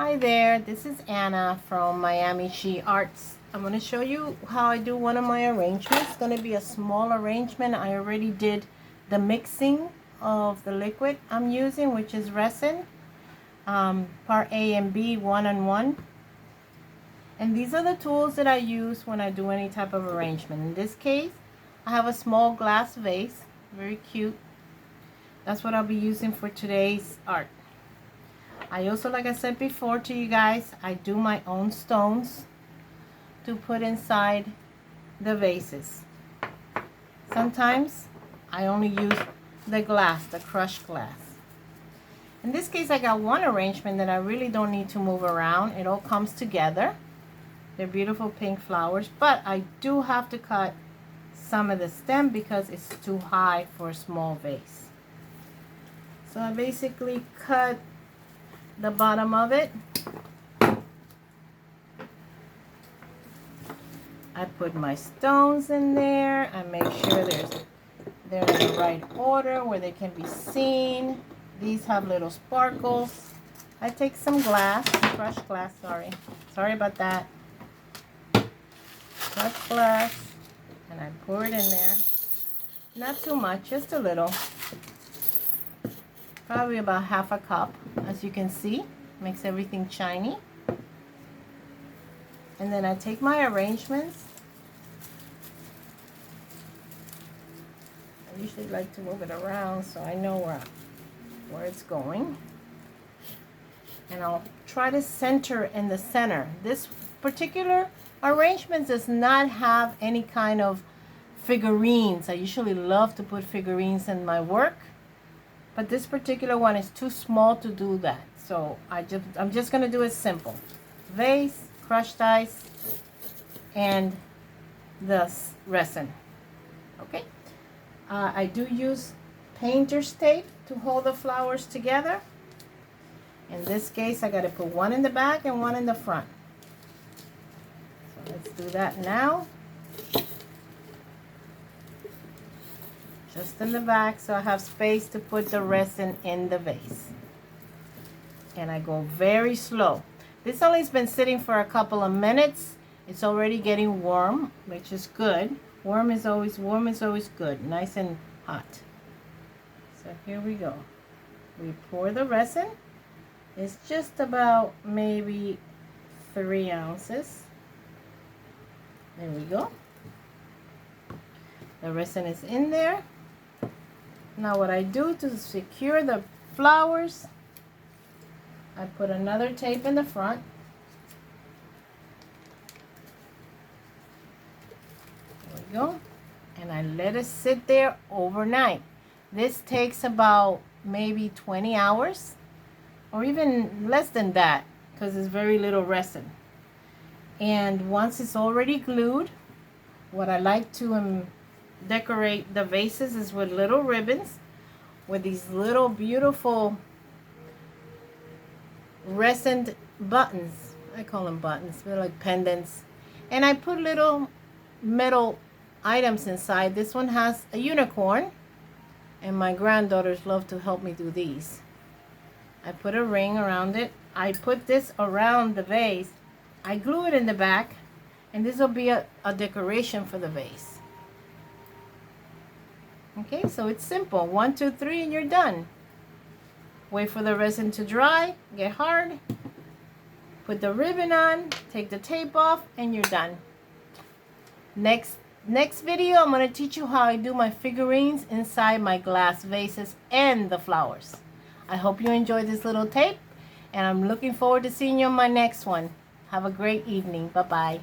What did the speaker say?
Hi there, this is Anna from Miami She Arts. I'm going to show you how I do one of my arrangements. It's going to be a small arrangement. I already did the mixing of the liquid I'm using, which is resin, part A and B, 1 and 1. And these are the tools that I use when I do any type of arrangement. In this case, I have a small glass vase, very cute. That's what I'll be using for today's art. I also, like I said before to you guys, I do my own stones to put inside the vases. Sometimes I only use the glass, the crushed glass. In this case, I got one arrangement that I really don't need to move around. It all comes together. They're beautiful pink flowers, but I do have to cut some of the stem because it's too high for a small vase. So I basically cut the bottom of it. I put my stones in there. I make sure they're in the right order where they can be seen. These have little sparkles. I take some glass, crushed glass, sorry about that. Crushed glass, and I pour it in there. Not too much, just a little. Probably about half a cup, as you can see. Makes everything shiny. And then I take my arrangements. I usually like to move it around so I know where it's going. And I'll try to center in the center. This particular arrangement does not have any kind of figurines. I usually love to put figurines in my work. But this particular one is too small to do that. So I'm just going to do it simple. Vase, crushed ice, and the resin. Okay. I do use painter's tape to hold the flowers together. In this case, I got to put one in the back and one in the front. So let's do that now. Just in the back, so I have space to put the resin in the vase. And I go very slow. This only has been sitting for a couple of minutes. It's already getting warm, which is good. Warm is always good, nice and hot. So here we go. We pour the resin. It's just about maybe 3 ounces. There we go. The resin is in there. Now what I do to secure the flowers, I put another tape in the front. There we go. And I let it sit there overnight. This takes about maybe 20 hours or even less than that because it's very little resin. And once it's already glued, what I like to decorate the vases is with little ribbons with these little beautiful resin buttons. I call them buttons. They're like pendants. And I put little metal items inside. This one has a unicorn, and my granddaughters love to help me do these. I put a ring around it. I put this around the vase. I glue it in the back, and this will be a decoration for the vase. Okay, so it's simple. 1, 2, 3, and you're done. Wait for the resin to dry, get hard, put the ribbon on, take the tape off, and you're done. Next video, I'm going to teach you how I do my figurines inside my glass vases and the flowers. I hope you enjoyed this little tape, and I'm looking forward to seeing you on my next one. Have a great evening. Bye-bye.